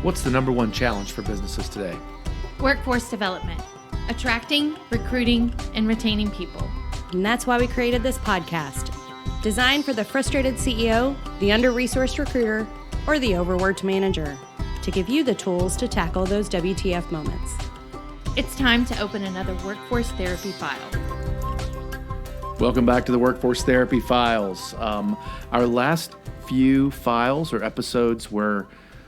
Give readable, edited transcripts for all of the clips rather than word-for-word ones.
What's the number one challenge for businesses today? Workforce development, attracting, recruiting, and retaining people. And that's why we created this podcast, designed for the frustrated CEO, the under-resourced recruiter, or the overworked manager, to give you the tools to tackle those WTF moments. It's time to open another Workforce Therapy file. Welcome back to the Workforce Therapy Files. Our last few files or episodes were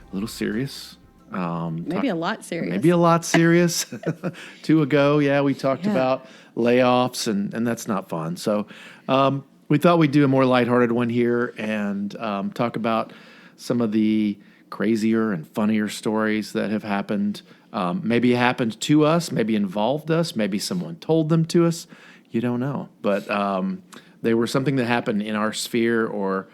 a little serious. Maybe a lot serious. 2 ago, we talked about layoffs, and that's not fun. So we thought we'd do a more lighthearted one here and talk about some of the crazier and funnier stories that have happened. Maybe it happened to us, maybe involved us, maybe someone told them to us. You don't know. But they were something that happened in our sphere or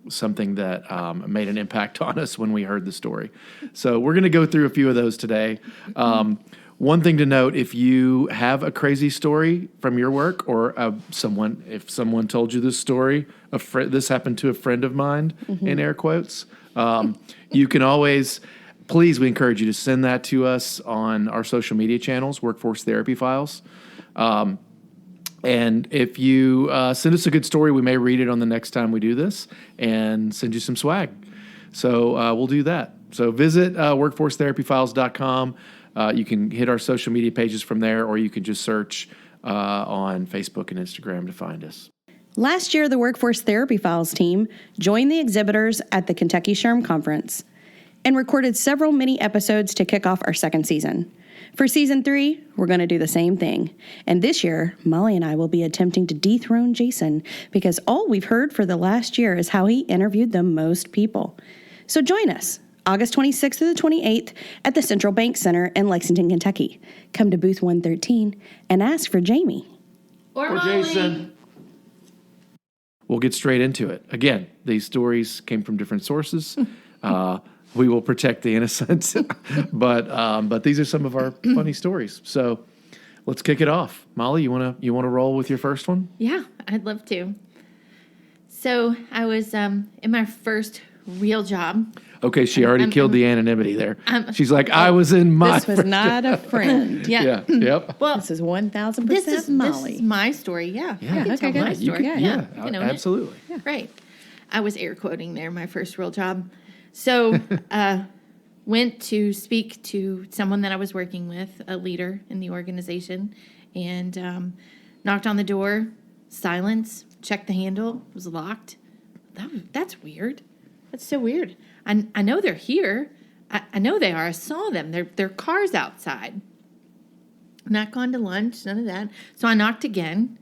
something that made an impact on us when we heard the story. So we're going to go through a few of those today. One thing to note, if you have a crazy story from your work or if someone told you this story, this happened to a friend of mine, in air quotes, you can always, please, we encourage you to send that to us on our social media channels, Workforce Therapy Files. And if you send us a good story, we may read it on the next time we do this and send you some swag. So we'll do that. So visit workforcetherapyfiles.com. You can hit our social media pages from there, or you can just search on Facebook and Instagram to find us. Last year, the Workforce Therapy Files team joined the exhibitors at the KYSHRM Conference and recorded several mini episodes to kick off our second season. For season 3, we're going to do the same thing. And this year, Molly and I will be attempting to dethrone Jason because all we've heard for the last year is how he interviewed the most people. So join us August 26th through the 28th at the Central Bank Center in Lexington, Kentucky. Come to booth 113 and ask for Jamie. Or Jason. We'll get straight into it. Again, these stories came from different sources. We will protect the innocent, but these are some of our funny stories. So let's kick it off. Molly, you wanna roll with your first one? Yeah, I'd love to. So I was in my first real job. Okay, she already killed the anonymity there. She's like, I was in my. This was not a friend. Yeah. Yep. Well, This is 1,000% this is Molly. my story. Yeah. Yeah. I can tell Okay, my good. story. Yeah, You know, absolutely. Right. I was air quoting there, my first real job. So went to speak to someone that I was working with, a leader in the organization, and knocked on the door, silence, checked the handle, was locked. That's weird. That's so weird. I know they're here. I know they are. I saw them. Their car's outside. Not gone to lunch, none of that. So I knocked again,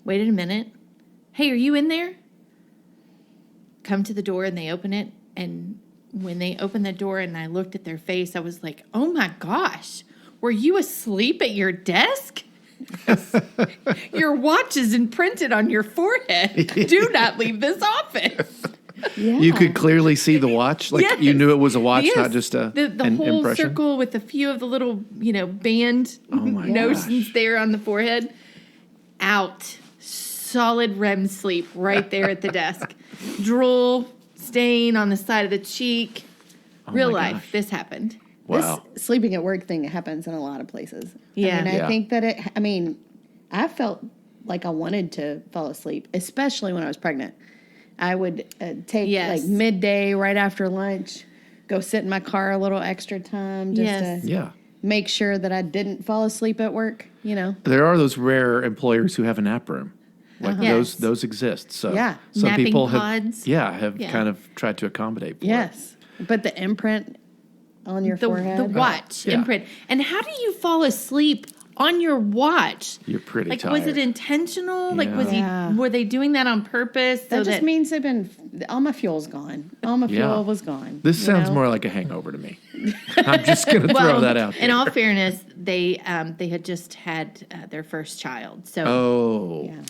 waited a minute. Hey, are you in there? Come to the door and they open it, and when they opened the door and I looked at their face, I was like, oh my gosh, were you asleep at your desk? Your watch is imprinted on your forehead. Do not leave this office. Yeah. You could clearly see the watch, like Yes. you knew it was a watch, Yes. not just the an whole impression. circle with a few of the little, band Oh my notions gosh. there on the forehead. Out. Solid REM sleep right there at the desk. Drool stain on the side of the cheek. Real my life. gosh. This happened. Wow. This sleeping at work thing happens in a lot of places. Yeah. I Yeah. think that I felt like I wanted to fall asleep, especially when I was pregnant. I would take Yes. like midday right after lunch, go sit in my car a little extra time just Yes. to Yeah. make sure that I didn't fall asleep at work, There are those rare employers who have a nap room. Like Yes. those exist. So Yeah. some Napping people pods. have Yeah. kind of tried to accommodate for it. Yes. But the imprint on your forehead. The watch Yeah. imprint. And how do you fall asleep on your watch? You're pretty like, tired. was it intentional? Like, Yeah. were they doing that on purpose? That just means all my fuel's gone. All my fuel was gone. This you sounds know? more like a hangover to me. I'm just going to throw that out there. In all fairness, they had just had their first child, so Oh. Yeah.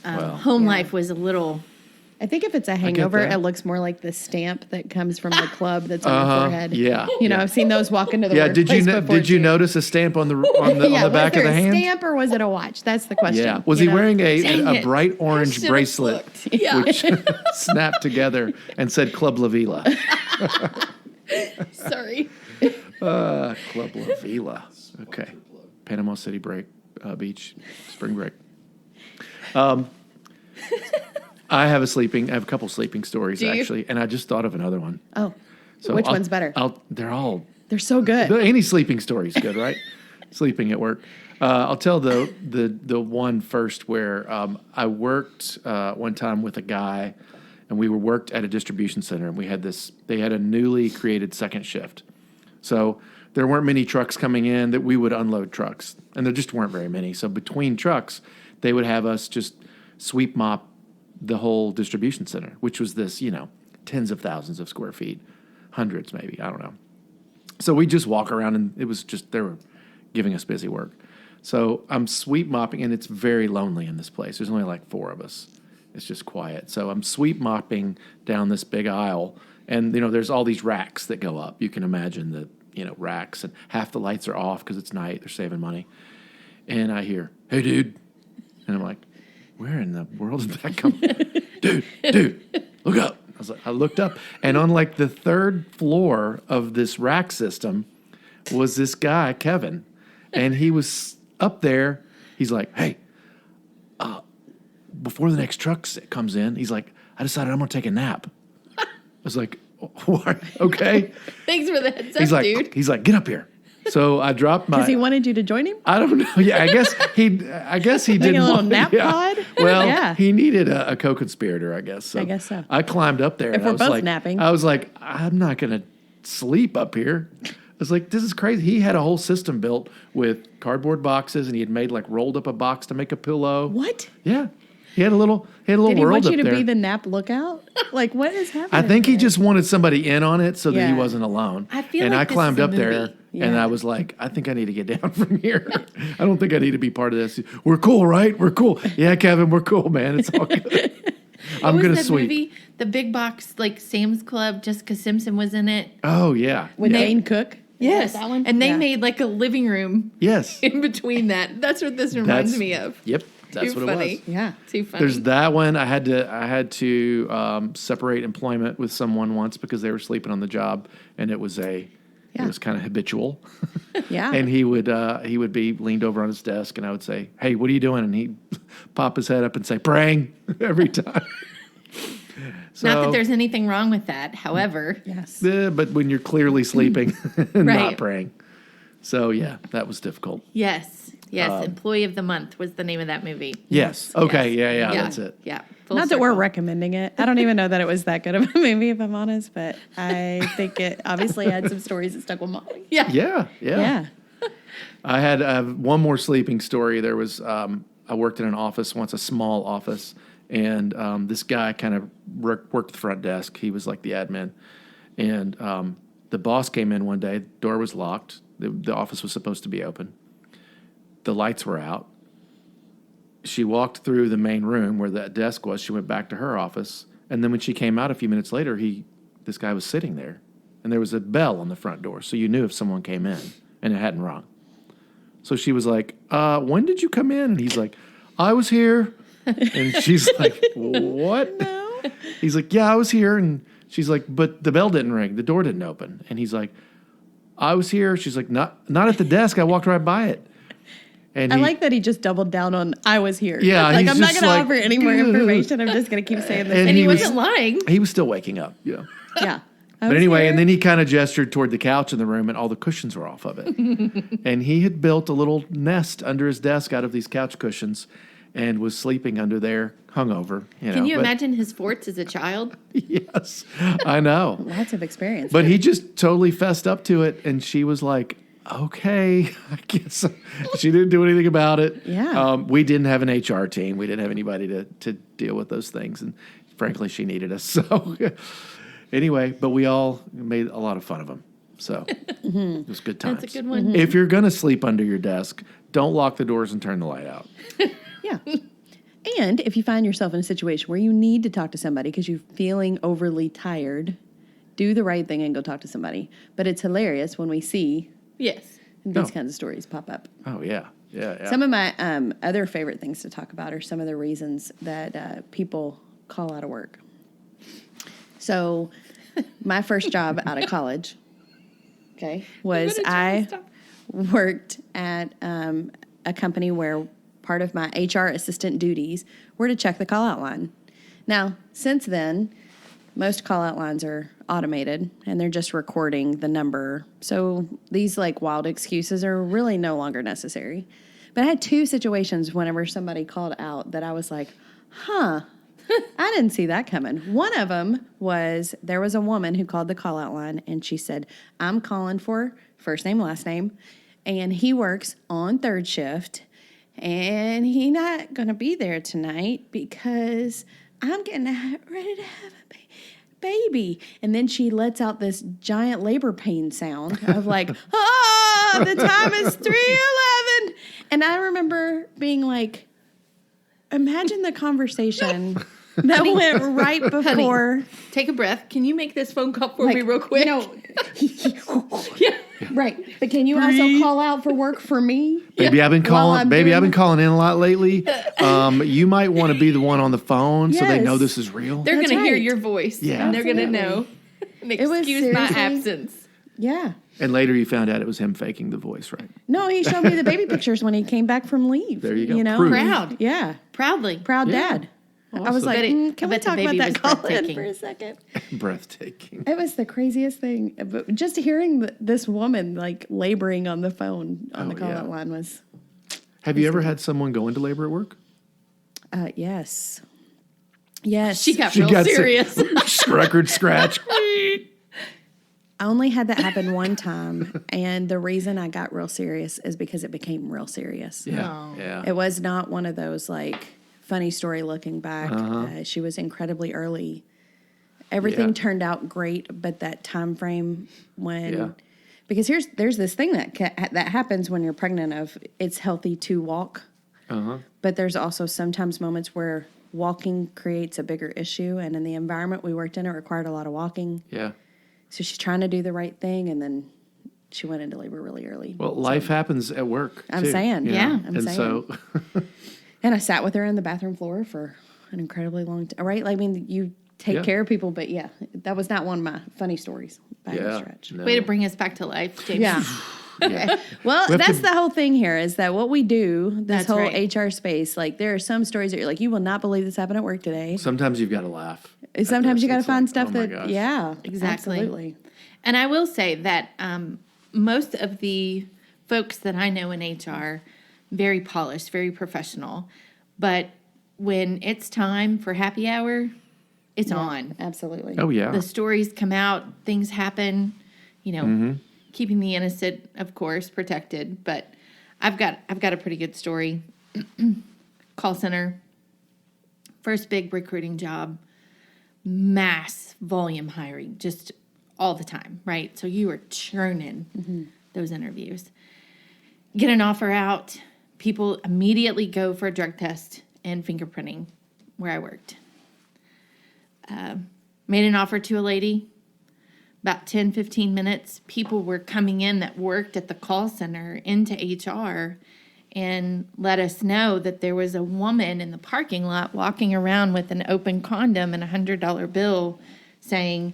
Well. home life was a little. I think if it's a get hangover, that. it looks more like the stamp that comes from the club that's on your forehead. Yeah. I've seen those walk into the Yeah, workplace before, did you too. notice a stamp on the on the back was of the there hand? a stamp or was it a watch? That's the question. Yeah. Was he wearing Dang a it. bright orange should've bracelet looked. Yeah. which snapped together and said Club La Vila? Sorry. Club La Vila. Okay. Panama City Beach, spring break. I have a couple sleeping stories, Do you? actually, and I just thought of another one. Oh, So which one's better? They're so good. any sleeping story is good, right? Sleeping at work. I'll tell the one first where I worked one time with a guy, and we worked at a distribution center, and they had a newly created second shift. So there weren't many trucks coming in that we would unload trucks, and there just weren't very many. So between trucks, they would have us just sweep mop the whole distribution center, which was this, tens of thousands of square feet, hundreds maybe, I don't know. So we just walk around, and it was just, they were giving us busy work. So I'm sweep mopping, and it's very lonely in this place. There's only like 4 of us. It's just quiet. So I'm sweep mopping down this big aisle, and there's all these racks that go up. You can imagine the racks, and half the lights are off because it's night. They're saving money. And I hear, "Hey, dude," and I'm like, "Where in the world did that come?" Dude, look up. I looked up, and on like the 3rd floor of this rack system was this guy, Kevin, and he was up there. He's like, "Hey, before the next truck comes in," he's like, "I decided I'm going to take a nap." I was like, "What? Okay." Thanks for the heads up, dude. He's like, "Get up here." So I dropped my. Because he wanted you to join him? I don't know. Yeah, I guess he didn't a little want nap pod? Well, Yeah. he needed a co-conspirator, I guess. So I guess so. I climbed up there. If and we're I was both like, napping. I was like, I'm not going to sleep up here. I was like, this is crazy. He had a whole system built with cardboard boxes, and he had made rolled up a box to make a pillow. What? Yeah, he had a little Did world he want you up to there. be the nap lookout? Like, what is happening? I think he here? just wanted somebody in on it so that he Yeah. wasn't alone. I feel and like I this climbed is a up there, movie. and Yeah. I was like, I think I need to get down from here. I don't think I need to be part of this. We're cool, right? We're cool. Yeah, Kevin, we're cool, man. It's all good. I'm What gonna was that sweep. movie? The Big Box, Sam's Club. Jessica Simpson was in it. Oh yeah. With yeah. Dane Cook? Yes, that one? and they Yeah. made a living room Yes. in between that. That's what this reminds me of. Yep. That's Too what funny. it was. Yeah. Too funny. There's that one. I had to separate employment with someone once because they were sleeping on the job, and it was it was kind of habitual. Yeah. And he would be leaned over on his desk, and I would say, "Hey, what are you doing?" And he'd pop his head up and say, "Praying," every time. So, Not that there's anything wrong with that. However, Yes. but when you're clearly sleeping and not Right. praying. So yeah, that was difficult. yes, Employee of the Month was the name of that movie. Yes. Okay. Yes. Yeah. That's it. Yeah. Full Not that we're circle. recommending it. I don't even know that it was that good of a movie, if I'm honest, but I think it obviously had some stories that stuck with Molly. Yeah. Yeah. Yeah. I had one more sleeping story. There was I worked in an office once, a small office, and this guy kind of worked the front desk. He was like the admin, and the boss came in one day. The door was locked. The office was supposed to be open. The lights were out. She walked through the main room where that desk was. She went back to her office, and then when she came out a few minutes later, this guy was sitting there, and there was a bell on the front door, so you knew if someone came in, and it hadn't rung. So she was like, "When did you come in?" And he's like, "I was here." And she's like, "What?" No. He's like, "Yeah, I was here." And she's like, "But the bell didn't ring. The door didn't open." And he's like, "I was here." She's like, "Not at the desk. I walked right by it." And I like that he just doubled down on I was here. Yeah, Like, he's I'm not just going to like, offer any more information. I'm just going to keep saying this. And And he he was- wasn't lying. he was still waking up. Yeah. Yeah. I But was anyway, here. and then he kind of gestured toward the couch in the room, and all the cushions were off of it. And he had built a little nest under his desk out of these couch cushions, and was sleeping under there, hungover. Can you but- imagine his forts as a child? Yes, I know. Lots of experience. But he just totally fessed up to it, and she was like, "Okay, I guess." She didn't do anything about it. Yeah. We didn't have an HR team. We didn't have anybody to deal with those things, and frankly, she needed us. So anyway, but we all made a lot of fun of him. So it was good times. That's a good one. If you're going to sleep under your desk, don't lock the doors and turn the light out. Yeah. And if you find yourself in a situation where you need to talk to somebody because you're feeling overly tired, do the right thing and go talk to somebody. But it's hilarious when we see Yes. these Oh. kinds of stories pop up. Oh, yeah. Yeah. Some of my other favorite things to talk about are some of the reasons that people call out of work. So my first job out of college, was I worked at a company where part of my HR assistant duties were to check the call-out line. Now, since then, most call-out lines are automated, and they're just recording the number. So these, like, wild excuses are really no longer necessary. But I had 2 situations whenever somebody called out that I was like, I didn't see that coming. One of them was there was a woman who called the call-out line, and she said, I'm calling for first name, last name, and he works on third shift, and he not going to be there tonight because I'm getting ready to have a baby. And then she lets out this giant labor pain sound of like, the time is 3:11. And I remember being like, imagine the conversation that went right before. Honey, take a breath. Can you make this phone call for me real quick? Yeah. Right. But can you also call out for work for me? Baby, I've been calling in a lot lately. You might want to be the one on the phone so they know this is real. They're going to hear right. your voice. Yeah. And they're going to know. And excuse my absence. Yeah. And later you found out it was him faking the voice, right? No, he showed me the baby pictures when he came back from leave. There you go. You know? Proof. Proud. Yeah. Proudly. Proud dad. I was like, can we I bet the talk about baby that was call in breathtaking. for a second? Breathtaking. It was the craziest thing. But just hearing this woman like laboring on the phone on the call-out line was. Have you ever had someone go into labor at work? Yes. Yes. She got real serious. Record scratch. I only had that happen one time, and the reason I got real serious is because it became real serious. Yeah. It was not one of those like funny story looking back. She was incredibly early. Everything turned out great, but that time frame when because there's this thing that happens when you're pregnant of it's healthy to walk, but there's also sometimes moments where walking creates a bigger issue, and in the environment we worked in, it required a lot of walking. Yeah. So she's trying to do the right thing, and then she went into labor really early. Well, life happens at work. I'm too, saying, you know? yeah. And so, And I sat with her on the bathroom floor for an incredibly long time. Right? I mean, you take care of people, but that was not one of my funny stories by any stretch. no. Way to bring us back to life, James. Yeah. Well, that's the whole thing here is that what we do, this whole HR space, like there are some stories that you're like, you will not believe this happened at work today. Sometimes you've got to laugh. Sometimes you got to find like, stuff oh my that, gosh. Exactly. Absolutely. And I will say that most of the folks that I know in HR, very polished, very professional. But when it's time for happy hour, it's on. Absolutely. Oh, yeah. The stories come out, things happen, keeping the innocent, of course, protected. But I've got a pretty good story. Call center, first big recruiting job, mass volume hiring, just all the time, right? So you are churning those interviews. Get an offer out. People immediately go for a drug test and fingerprinting where I worked. Made an offer to a lady. About 10, 15 minutes, people were coming in that worked at the call center into HR and let us know that there was a woman in the parking lot walking around with an open condom and a $100 bill saying,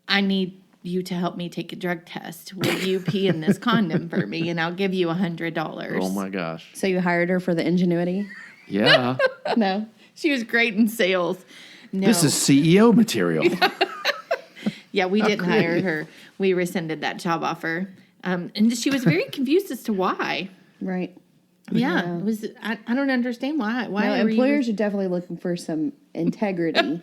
I need you to help me take a drug test. Will you pee in this condom for me? And I'll give you $100. Oh my gosh. So you hired her for the ingenuity? Yeah. No. She was great in sales. No. This is CEO material. Yeah, we didn't hire her. We rescinded that job offer. And she was very confused as to why. Right. Yeah. It was I don't understand why. Why No, are employers are definitely looking for some integrity.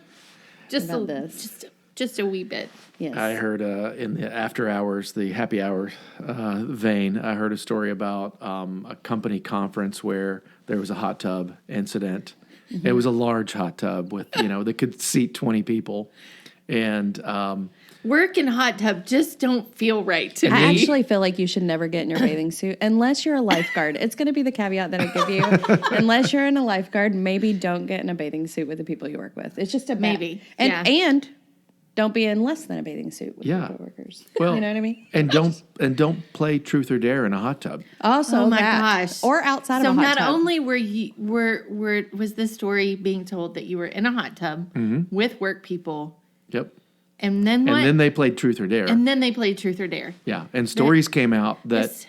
just about a, this. just a wee bit. Yes. I heard in the after hours, the happy hour vein, I heard a story about a company conference where there was a hot tub incident. Mm-hmm. It was a large hot tub with, that could seat 20 people. And work in hot tub just don't feel right to me. I actually feel like you should never get in your bathing suit unless you're a lifeguard. It's going to be the caveat that I give you. Unless you're in a lifeguard, maybe don't get in a bathing suit with the people you work with. It's just a maybe. And don't be in less than a bathing suit with your coworkers. Well, you know what I mean? And don't play truth or dare in a hot tub. Also, oh my gosh, or outside of a hot tub. So not only was this story being told that you were in a hot tub with work people. Yep. And then what? And then they played Truth or Dare. And then they played Truth or Dare. Yeah, and stories came out that, This-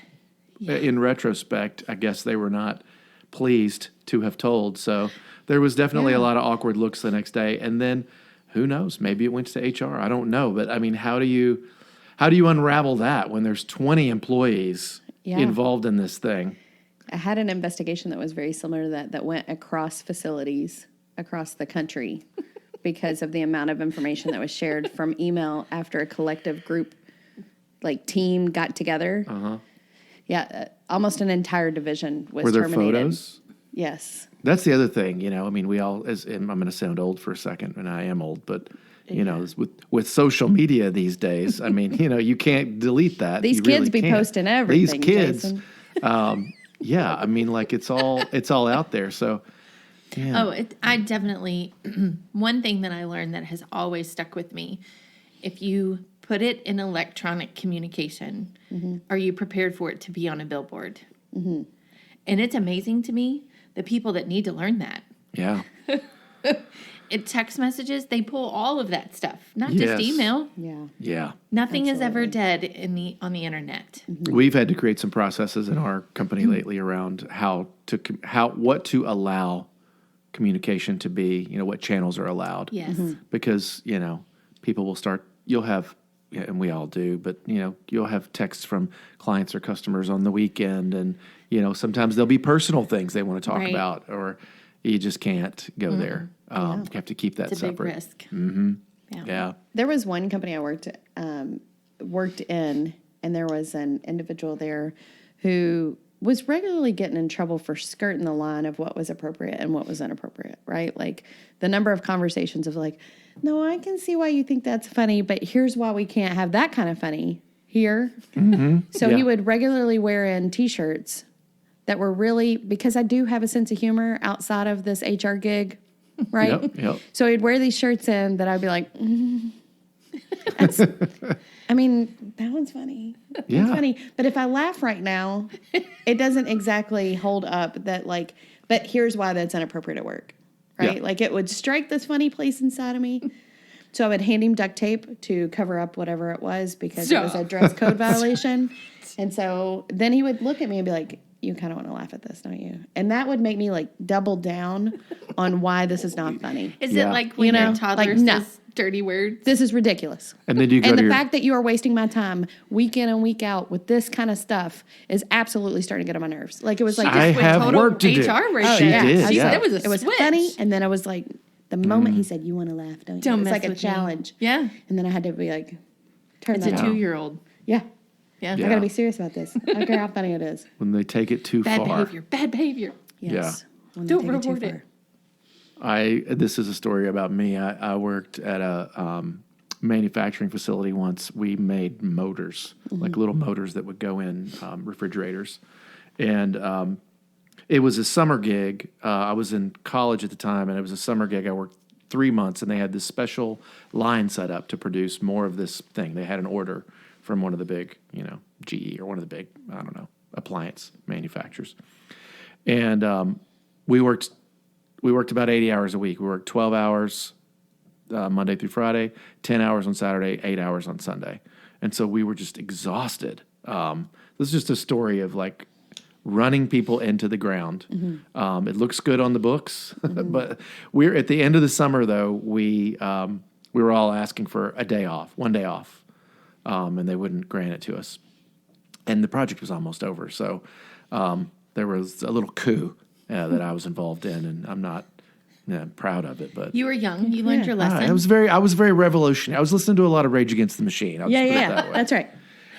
in retrospect, I guess they were not pleased to have told. So there was definitely a lot of awkward looks the next day. And then, who knows? Maybe it went to HR. I don't know. But I mean, how do you unravel that when there's 20 employees involved in this thing? I had an investigation that was very similar to that went across facilities across the country because of the amount of information that was shared from email after a collective group, like team, got together. Yeah, almost an entire division was Were there terminated. photos? Yes. That's the other thing, I mean, we all, and I'm going to sound old for a second, and I am old, but, with social media these days, I mean, you can't delete that. These You kids really be can't. posting everything, These kids, Jason. yeah, I mean, like it's all out there. So, yeah. Oh, I definitely, one thing that I learned that has always stuck with me, if you put it in electronic communication, are you prepared for it to be on a billboard? And it's amazing to me, the people that need to learn that. Yeah. In text messages, they pull all of that stuff, not Yes. just email. Yeah. Yeah. Nothing is ever dead on the internet. We've had to create some processes in our company lately around what to allow communication to be, what channels are allowed. Yes. Because, people will start, you'll have, and we all do, but, you'll have texts from clients or customers on the weekend, and, sometimes there'll be personal things they want to talk Right. about, or you just can't go there. You have to keep that It's a separate. big risk. Yeah. There was one company I worked in, and there was an individual there who was regularly getting in trouble for skirting the line of what was appropriate and what was inappropriate, right? Like the number of conversations of like, no, I can see why you think that's funny, but here's why we can't have that kind of funny here. So Yeah. he would regularly wear in T-shirts that were really, because I do have a sense of humor outside of this HR gig, right? Yep. So he'd wear these shirts in that I'd be like, that's, I mean, that one's funny. Yeah. It's funny. But if I laugh right now, it doesn't exactly hold up that like, but here's why that's inappropriate at work, right? Yeah. Like it would strike this funny place inside of me. So I would hand him duct tape to cover up whatever it was because it was a dress code violation. And so then he would look at me and be like, you kind of want to laugh at this, don't you? And that would make me like double down on why this is not funny. Is Yeah. it like when your toddler like, no. says dirty words? This is ridiculous. And then you go And to the your, fact that you are wasting my time week in and week out with this kind of stuff is absolutely starting to get on my nerves. Like it was like I Just went have total work to do. HR right She there. did, She yeah. said it was a it was switch. funny, and then I was like, the moment he said, "You want to laugh, don't you?" Don't It's mess like a with me. challenge. Yeah. And then I had to be like, turn It's a that off. 2-year-old. Yeah, Yeah. Yeah. I got to be serious about this. I don't care how funny it is. when they take it too Bad far. behavior. Bad behavior. Yes. When they Don't take it too reward it. far. This is a story about me. I worked at a manufacturing facility once. We made motors, like little motors that would go in refrigerators. And it was a summer gig. I was in college at the time, and it was a summer gig. I worked 3 months, and they had this special line set up to produce more of this thing. They had an order from one of the big, GE or one of the big, I don't know, appliance manufacturers. And we worked about 80 hours a week. We worked 12 hours Monday through Friday, 10 hours on Saturday, 8 hours on Sunday. And so we were just exhausted. This is just a story of like running people into the ground. It looks good on the books, but we're at the end of the summer though, we were all asking for a day off, 1 day off. And they wouldn't grant it to us. And the project was almost over. So there was a little coup that I was involved in, and I'm not proud of it. But You were young. You learned your lesson. I was very revolutionary. I was listening to a lot of Rage Against the Machine. I'll just put it that way. That's right.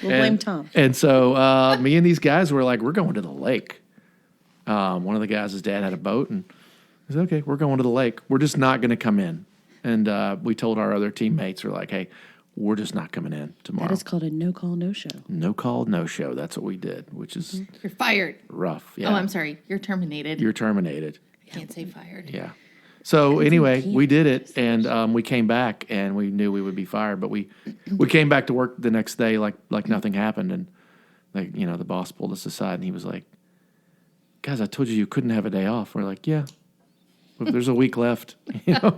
We'll blame Tom. And so me and these guys were like, we're going to the lake. One of the guys, his dad had a boat, and he said, okay, we're going to the lake. We're just not going to come in. And we told our other teammates, we're like, hey, we're just not coming in tomorrow. That is called a no call, no show. No call, no show. That's what we did, which is You're fired. rough. Yeah. Oh, I'm sorry. You're terminated. You're terminated. Can't say fired. Yeah. So anyway, we did it, and we came back, and we knew we would be fired, but we came back to work the next day like nothing happened, and like the boss pulled us aside, and he was like, "Guys, I told you couldn't have a day off." We're like, "Yeah, if there's a week left,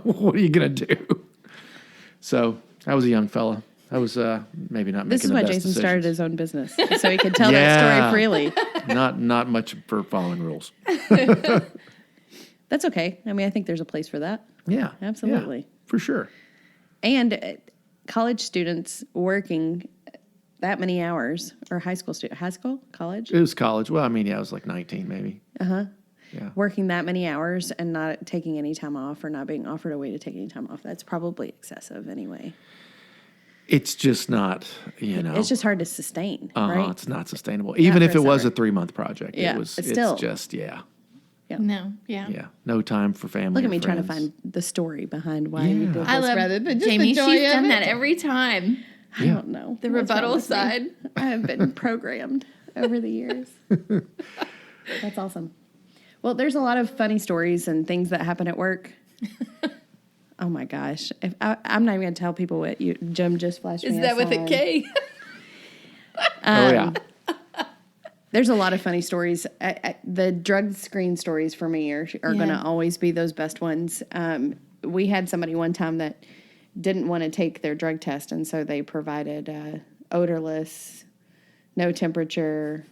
what are you gonna do?" So I was a young fella. I was maybe not making This is the why best Jason decisions. started his own business, so he could tell that story freely. Not much for following rules. That's okay. I mean, I think there's a place for that. Yeah. Absolutely. Yeah, for sure. And college students working that many hours, or high school, college? It was college. Well, I mean, yeah, I was like 19 maybe. Yeah. Working that many hours and not taking any time off or not being offered a way to take any time off. That's probably excessive anyway. It's just not, It's just hard to sustain, right? It's not sustainable. Even if for it was summer. a 3-month project. Yeah, It's still. just, yeah. No, yeah. Yeah. No time for family. Look at or me trying to friends. find the story behind why you Yeah. did this I love rather than just Jamie. the joy She's of done it. that every time. I don't know. The What's wrong rebuttal with me? side. I have been programmed over the years. That's awesome. Well, there's a lot of funny stories and things that happen at work. Oh my gosh. I'm not even going to tell people what Jim just flashed me. Is that with a K? Oh, yeah. There's a lot of funny stories. The drug screen stories for me are going to always be those best ones. We had somebody one time that didn't want to take their drug test, and so they provided odorless, no temperature,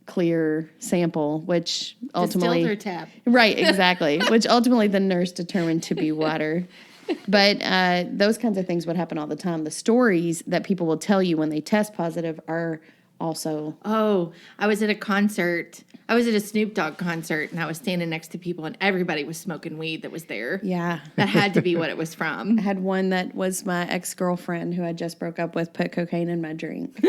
clear sample, which ultimately... Distilled or tap? Right, exactly. Which ultimately the nurse determined to be water. But those kinds of things would happen all the time. The stories that people will tell you when they test positive are also... Oh, I was at a concert. I was at a Snoop Dogg concert, and I was standing next to people, and everybody was smoking weed that was there. Yeah. That had to be what it was from. I had one that was my ex-girlfriend who I just broke up with put cocaine in my drink.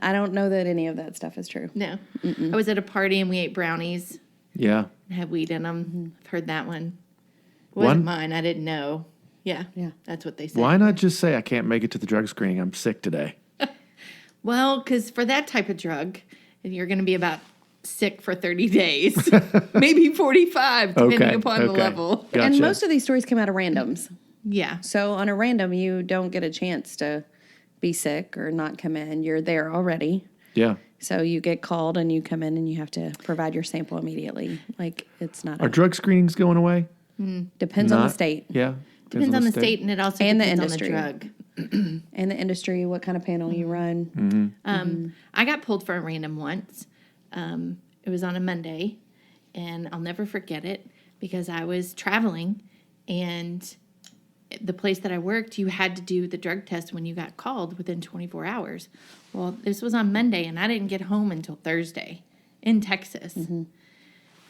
I don't know that any of that stuff is true. No. I was at a party, and we ate brownies Yeah. and had weed in them. I've heard that one. It One- wasn't mine. I didn't know. Yeah. Yeah. That's what they said. Why not just say, I can't make it to the drug screening. I'm sick today. Well, because for that type of drug, you're going to be about sick for 30 days, maybe 45, depending upon the level. Gotcha. And most of these stories come out of randoms. Yeah. So on a random, you don't get a chance to be sick or not come in. You're there already. Yeah. So you get called and you come in and you have to provide your sample immediately. Like it's not... Are drug screenings going away? Depends on the Not- state. Yeah. Depends on the state, and it also And the depends on the industry. drug. And the industry, what kind of panel you run. I got pulled for a random once. It was on a Monday, and I'll never forget it because I was traveling, and the place that I worked, you had to do the drug test when you got called within 24 hours. Well, this was on Monday, and I didn't get home until Thursday in Texas.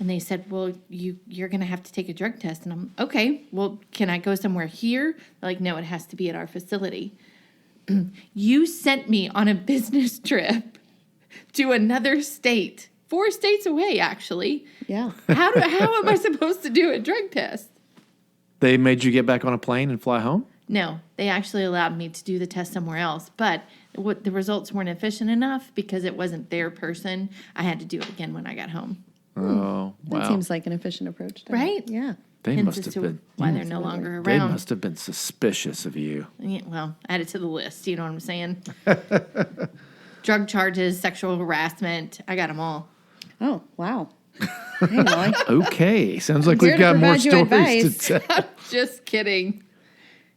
And they said, well, you're going to have to take a drug test. And I'm, okay, well, can I go somewhere here? They're like, no, it has to be at our facility. You sent me on a business trip to another state, 4 states away, actually. Yeah. How am I supposed to do a drug test? They made you get back on a plane and fly home? No, they actually allowed me to do the test somewhere else. But the results weren't efficient enough because it wasn't their person. I had to do it again when I got home. Oh, wow. That seems like an efficient approach. To Right? It. Yeah. They Hence must as have to been. why they're no longer They around. must have been suspicious of you. Yeah, well, add it to the list. You know what I'm saying? Drug charges, sexual harassment. I got them all. Oh, wow. Hey, Molly. Okay, sounds like Here we've to got more provide you stories to advice. tell. Just kidding.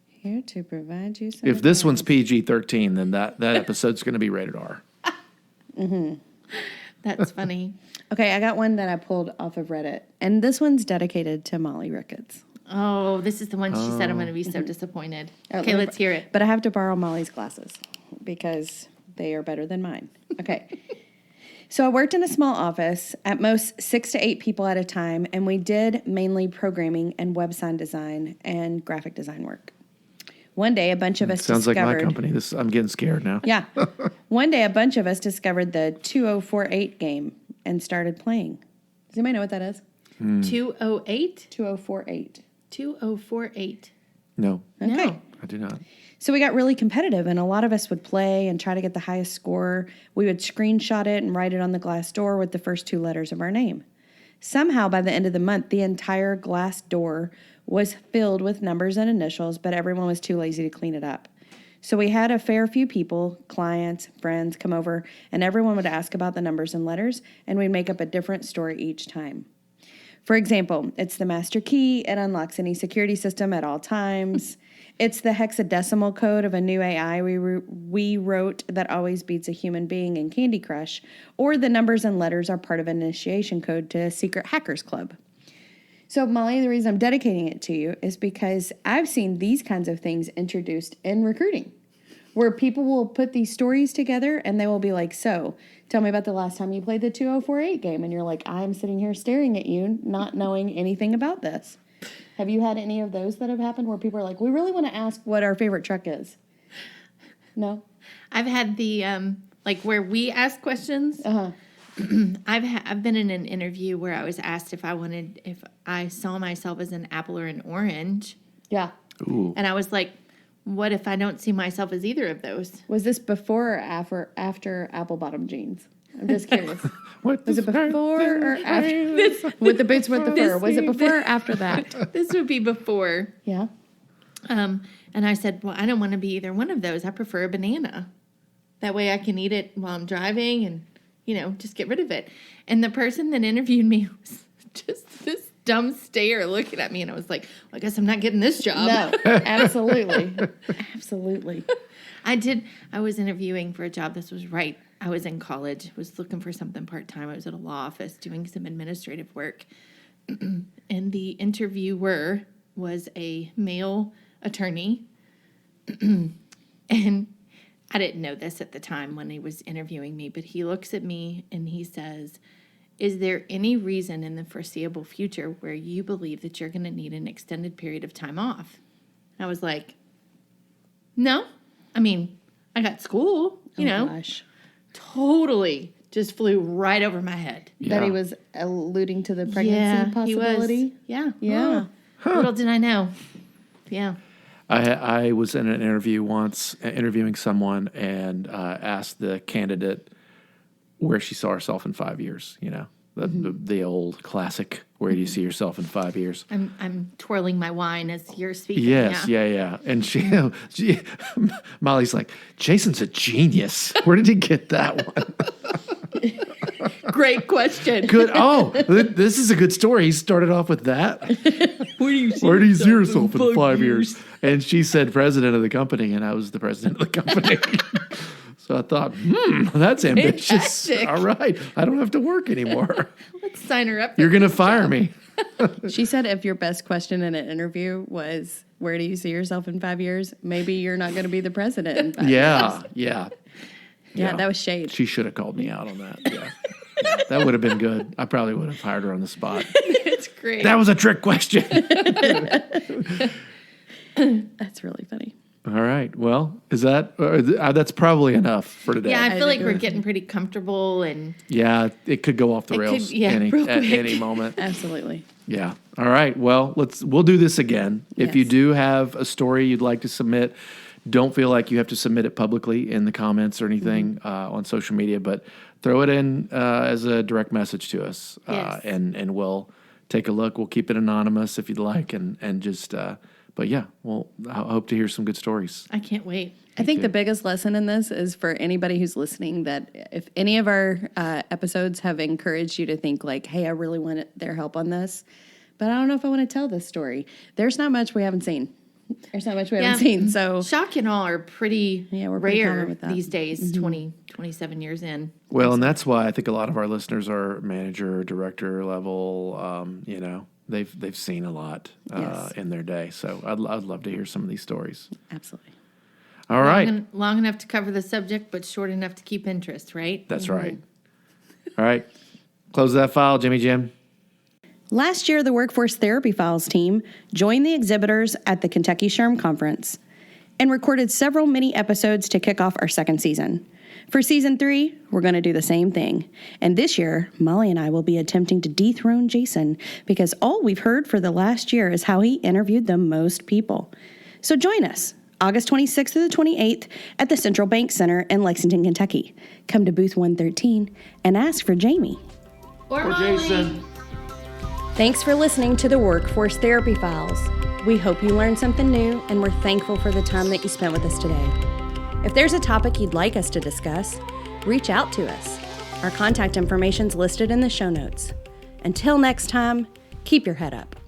Here to provide you some If this advice. one's PG-13, then that episode's going to be rated R. That's funny. Okay, I got one that I pulled off of Reddit. And this one's dedicated to Molly Ricketts. Oh, this is the one she said I'm going to be so disappointed. Okay, let me- let's hear it. But I have to borrow Molly's glasses because they are better than mine. Okay. So I worked in a small office, at most 6 to 8 people at a time, and we did mainly programming and website design and graphic design work. One day, a bunch of us Sounds like discovered... my company. I'm getting scared now. Yeah. One day, a bunch of us discovered the 2048 game and started playing. Does anybody know what that is? 208? 2048. 2048. No, Okay. No. I do not. So we got really competitive, and a lot of us would play and try to get the highest score. We would screenshot it and write it on the glass door with the first 2 letters of our name. Somehow, by the end of the month, the entire glass door was filled with numbers and initials, but everyone was too lazy to clean it up. So we had a fair few people, clients, friends, come over, and everyone would ask about the numbers and letters, and we'd make up a different story each time. For example, it's the master key. It unlocks any security system at all times. It's the hexadecimal code of a new AI we wrote that always beats a human being in Candy Crush. Or the numbers and letters are part of an initiation code to a secret hackers club. So, Molly, the reason I'm dedicating it to you is because I've seen these kinds of things introduced in recruiting, where people will put these stories together and they will be like, so, tell me about the last time you played the 2048 game. And you're like, I'm sitting here staring at you, not knowing anything about this. Have you had any of those that have happened where people are like, we really want to ask what our favorite truck is? No? I've had the, like where we ask questions. Uh-huh. I've been in an interview where I was asked if I saw myself as an apple or an orange. Yeah. Ooh. And I was like, what if I don't see myself as either of those? Was this before or after apple bottom jeans? I'm just curious. What Was it before or after? With the boots with the fur. Was it before or after that? This would be before. Yeah. And I said, well, I don't want to be either one of those. I prefer a banana. That way I can eat it while I'm driving and, just get rid of it. And the person that interviewed me was just this dumb stare looking at me. And I was like, well, I guess I'm not getting this job. No, absolutely. Absolutely. I was interviewing for a job. This was right. I was in college, was looking for something part-time. I was at a law office doing some administrative work. And the interviewer was a male attorney. And I didn't know this at the time when he was interviewing me, but he looks at me and he says, is there any reason in the foreseeable future where you believe that you're going to need an extended period of time off? I was like, no. I mean, I got school, Gosh. Totally just flew right over my head. That he was alluding to the pregnancy possibility? He was. Yeah. Yeah. Little did I know. Yeah. I was in an interview once, interviewing someone, and asked the candidate where she saw herself in 5 years. The old classic, where do you see yourself in 5 years? I'm twirling my wine as you're speaking. Yes, yeah. And she Molly's like, Jason's a genius. Where did he get that one? Great question. Good. Oh, this is a good story. He started off with that. Where do you see yourself in 5 years? And she said president of the company, and I was the president of the company. So I thought, that's ambitious. Fantastic. All right. I don't have to work anymore. Let's sign her up. You're going to fire me. She said if your best question in an interview was, where do you see yourself in 5 years? Maybe you're not going to be the president in 5 years. Yeah. Yeah, that was shade. She should have called me out on that. Yeah. That would have been good. I probably would have hired her on the spot. It's great. That was a trick question. That's really funny. All right. Well, is that's probably enough for today. Yeah, I feel like we're getting pretty comfortable and Yeah, it could go off the rails real at quick. any moment. Absolutely. Yeah. All right. Well, we'll do this again. If you Yes. do have a story you'd like to submit, don't feel like you have to submit it publicly in the comments or anything on social media, but throw it in as a direct message to us, Yes. and we'll take a look. We'll keep it anonymous if you'd like, and just. But yeah, I hope to hear some good stories. I can't wait. I think the biggest lesson in this is for anybody who's listening that if any of our episodes have encouraged you to think like, hey, I really want their help on this, but I don't know if I want to tell this story. There's not much we haven't seen. So Shock and all are pretty we're pretty rare common with that. these days, 27 years in. Well, and that's why I think a lot of our listeners are manager, director level. They've seen a lot Yes. in their day. So I'd love to hear some of these stories. absolutely. All right. Long enough to cover the subject, but short enough to keep interest, right? That's right. All right. Close that file, Jimmy Jim. Last year, the Workforce Therapy Files team joined the exhibitors at the KYSHRM Conference and recorded several mini episodes to kick off our second season. For season 3, we're going to do the same thing. And this year, Molly and I will be attempting to dethrone Jason because all we've heard for the last year is how he interviewed the most people. So join us August 26th to the 28th at the Central Bank Center in Lexington, Kentucky. Come to booth 113 and ask for Jamie. Or Molly. Thanks for listening to the Workforce Therapy Files. We hope you learned something new, and we're thankful for the time that you spent with us today. If there's a topic you'd like us to discuss, reach out to us. Our contact information's listed in the show notes. Until next time, keep your head up.